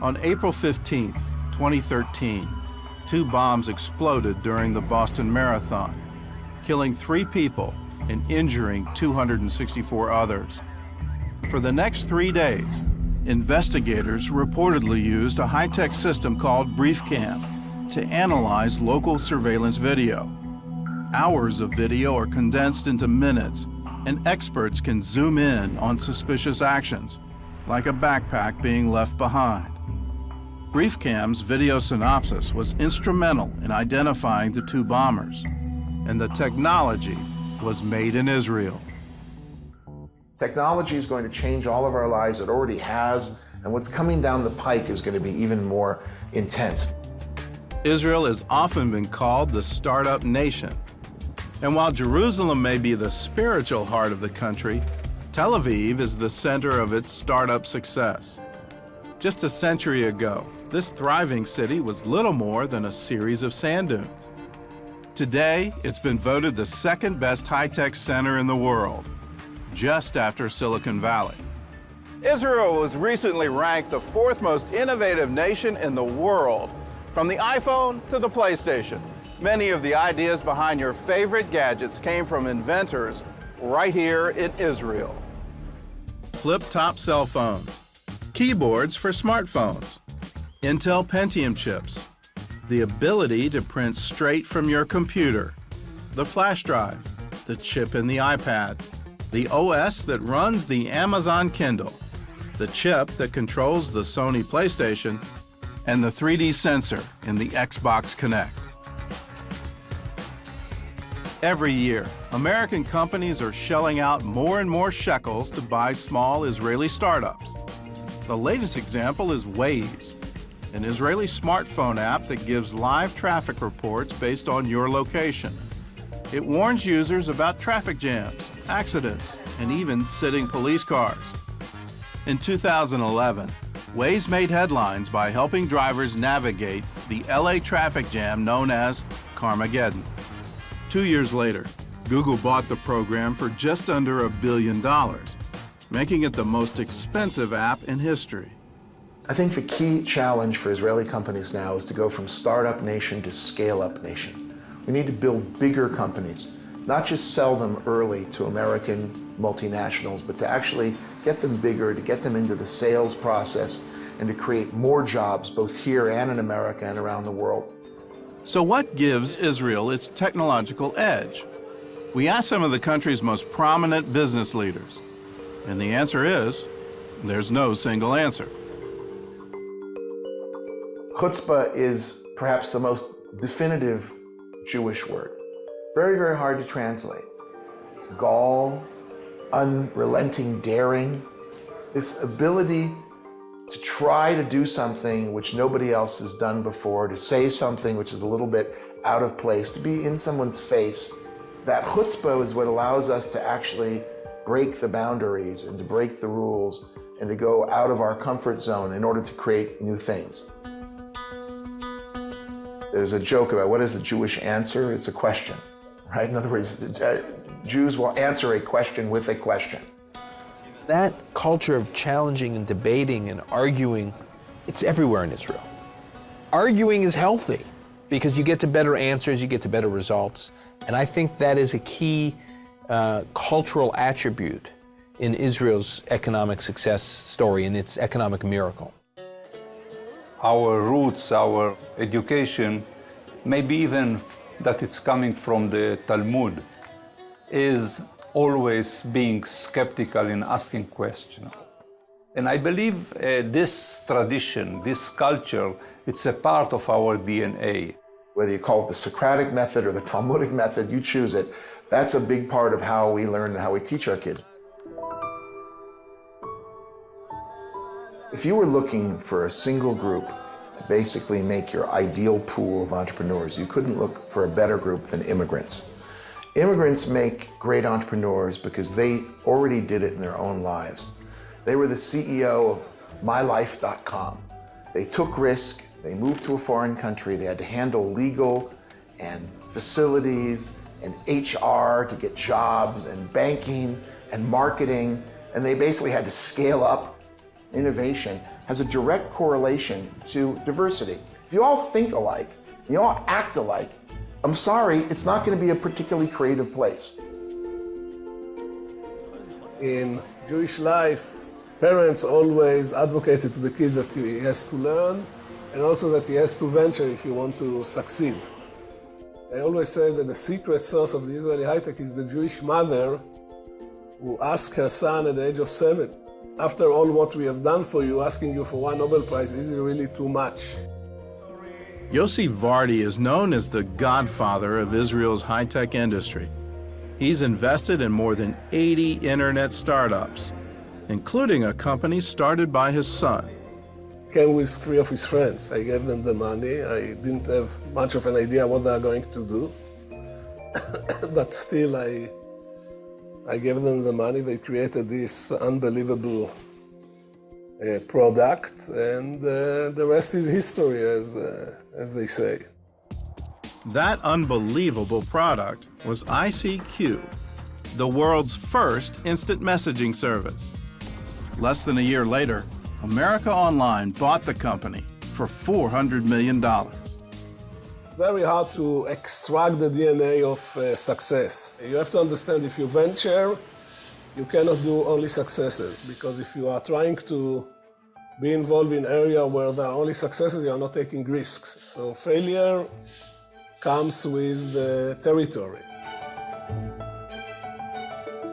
On April 15, 2013, 2 bombs exploded during the Boston Marathon, killing 3 people and injuring 264 others. For the next 3 days, investigators reportedly used a high-tech system called BriefCam to analyze local surveillance video. Hours of video are condensed into minutes, and experts can zoom in on suspicious actions, like a backpack being left behind. BriefCam's video synopsis was instrumental in identifying the 2 bombers, and the technology was made in Israel. Technology is going to change all of our lives. It already has, and what's coming down the pike is going to be even more intense. Israel has often been called the startup nation. And while Jerusalem may be the spiritual heart of the country, Tel Aviv is the center of its startup success. Just a century ago, this thriving city was little more than a series of sand dunes. Today, it's been voted the 2nd best high-tech center in the world, just after Silicon Valley. Israel was recently ranked the 4th most innovative nation in the world, from the iPhone to the PlayStation. Many of the ideas behind your favorite gadgets came from inventors right here in Israel. Flip-top cell phones, keyboards for smartphones, Intel Pentium chips, the ability to print straight from your computer, the flash drive, the chip in the iPad, the OS that runs the Amazon Kindle, the chip that controls the Sony PlayStation, and the 3D sensor in the Xbox Kinect. Every year, American companies are shelling out more and more shekels to buy small Israeli startups. The latest example is Waze, an Israeli smartphone app that gives live traffic reports based on your location. It warns users about traffic jams, accidents, and even sitting police cars. In 2011, Waze made headlines by helping drivers navigate the LA traffic jam known as Carmageddon. 2 years later, Google bought the program for just under $1 billion, making it the most expensive app in history. I think the key challenge for Israeli companies now is to go from startup nation to scale-up nation. We need to build bigger companies, not just sell them early to American multinationals, but to actually get them bigger, to get them into the sales process, and to create more jobs both here and in America and around the world. So what gives Israel its technological edge? We asked some of the country's most prominent business leaders, and the answer is, there's no single answer. Chutzpah is perhaps the most definitive Jewish word. Very, very hard to translate. Gall, unrelenting daring, this ability to try to do something which nobody else has done before, to say something which is a little bit out of place, to be in someone's face. That chutzpah is what allows us to actually break the boundaries and to break the rules and to go out of our comfort zone in order to create new things. There's a joke about what is the Jewish answer? It's a question, right? In other words, Jews will answer a question with a question. That culture of challenging and debating and arguing, it's everywhere in Israel. Arguing is healthy because you get to better answers, you get to better results. And I think that is a key cultural attribute in Israel's economic success story and its economic miracle. Our roots, our education, maybe even that it's coming from the Talmud, is always being skeptical and asking questions. And I believe this tradition, this culture, it's a part of our DNA. Whether you call it the Socratic method or the Talmudic method, you choose it. That's a big part of how we learn and how we teach our kids. If you were looking for a single group to basically make your ideal pool of entrepreneurs, you couldn't look for a better group than immigrants. Immigrants make great entrepreneurs because they already did it in their own lives. They were the CEO of MyLife.com. They took risk, they moved to a foreign country, they had to handle legal and facilities and HR to get jobs and banking and marketing, and they basically had to scale up innovation has a direct correlation to diversity. If you all think alike, you all act alike, I'm sorry, it's not going to be a particularly creative place. In Jewish life, parents always advocated to the kid that he has to learn and also that he has to venture if he wants to succeed. I always say that the secret source of the Israeli high-tech is the Jewish mother who asked her son at the age of 7, after all what we have done for you, asking you for one Nobel Prize, is it really too much? Yossi Vardi is known as the godfather of Israel's high-tech industry. He's invested in more than 80 internet startups, including a company started by his son. Came with 3 of his friends. I gave them the money. I didn't have much of an idea what they are going to do. But still, I gave them the money. They created this unbelievable product, and the rest is history, as they say. That unbelievable product was ICQ, the world's first instant messaging service. Less than a year later, America Online bought the company for $400 million. Very hard to extract the DNA of success. You have to understand, if you venture, you cannot do only successes, because if you are trying to be involved in an area where there are only successes, you are not taking risks. So failure comes with the territory.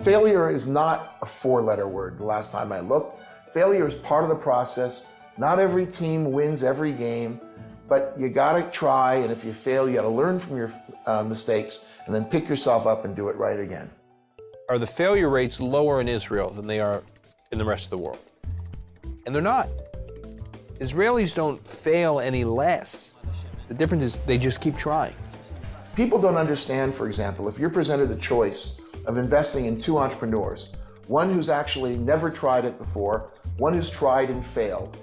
Failure is not a 4-letter word the last time I looked. Failure is part of the process. Not every team wins every game, but you gotta try, and if you fail, you gotta learn from your mistakes and then pick yourself up and do it right again. Are the failure rates lower in Israel than they are in the rest of the world? And they're not. Israelis don't fail any less. The difference is they just keep trying. People don't understand, for example, if you're presented the choice of investing in 2 entrepreneurs, one who's actually never tried it before, one who's tried and failed.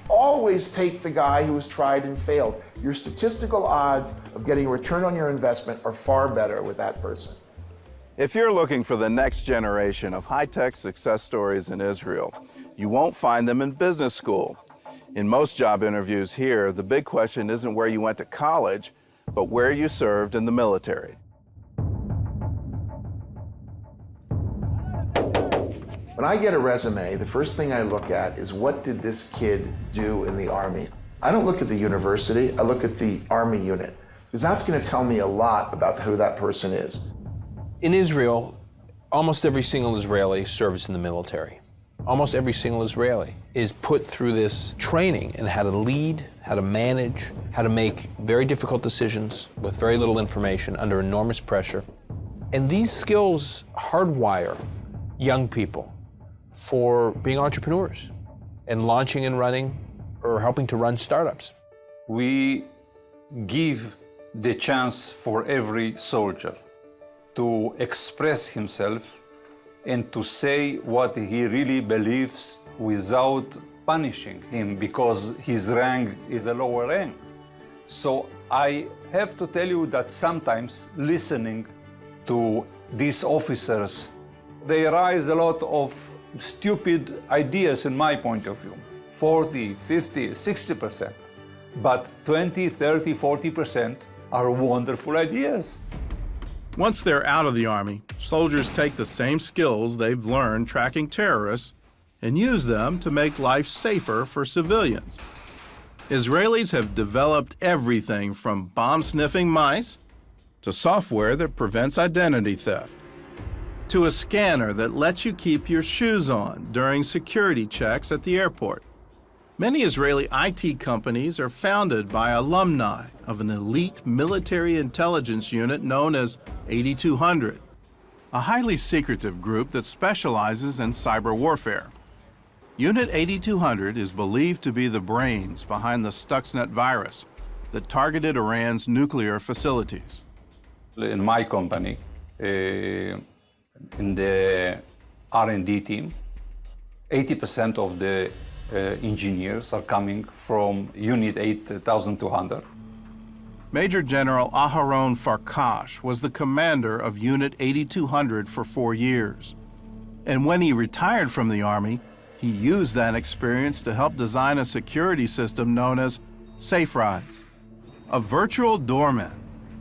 Always take the guy who has tried and failed. Your statistical odds of getting a return on your investment are far better with that person. If you're looking for the next generation of high-tech success stories in Israel, you won't find them in business school. In most job interviews here, the big question isn't where you went to college, but where you served in the military. When I get a resume, the first thing I look at is, what did this kid do in the Army? I don't look at the university, I look at the Army unit, because that's going to tell me a lot about who that person is. In Israel, almost every single Israeli serves in the military. Almost every single Israeli is put through this training in how to lead, how to manage, how to make very difficult decisions with very little information under enormous pressure. And these skills hardwire young people for being entrepreneurs and launching and running or helping to run startups. We give the chance for every soldier to express himself and to say what he really believes without punishing him because his rank is a lower rank. So I have to tell you that sometimes listening to these officers, they raise a lot of stupid ideas in my point of view, 40, 50, 60%. But 20, 30, 40% are wonderful ideas. Once they're out of the Army, soldiers take the same skills they've learned tracking terrorists and use them to make life safer for civilians. Israelis have developed everything from bomb-sniffing mice to software that prevents identity theft, to a scanner that lets you keep your shoes on during security checks at the airport. Many Israeli IT companies are founded by alumni of an elite military intelligence unit known as 8200, a highly secretive group that specializes in cyber warfare. Unit 8200 is believed to be the brains behind the Stuxnet virus that targeted Iran's nuclear facilities. In my company, in the R&D team, 80% of the engineers are coming from Unit 8200. Major General Aharon Farkash was the commander of Unit 8200 for 4 years. And when he retired from the Army, He used that experience to help design a security system known as SafeRise, a virtual doorman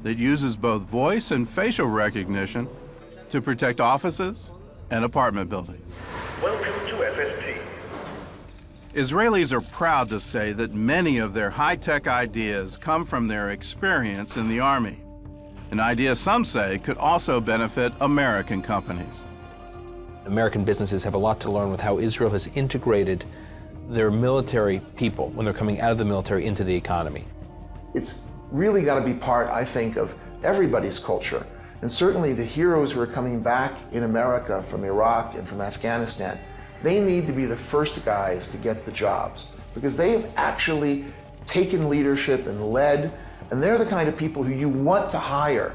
that uses both voice and facial recognition to protect offices and apartment buildings. Welcome to FST. Israelis are proud to say that many of their high-tech ideas come from their experience in the Army, an idea some say could also benefit American companies. American businesses have a lot to learn with how Israel has integrated their military people when they're coming out of the military into the economy. It's really got to be part, I think, of everybody's culture. And certainly the heroes who are coming back in America from Iraq and from Afghanistan, they need to be the first guys to get the jobs because they have actually taken leadership and led, and they're the kind of people who you want to hire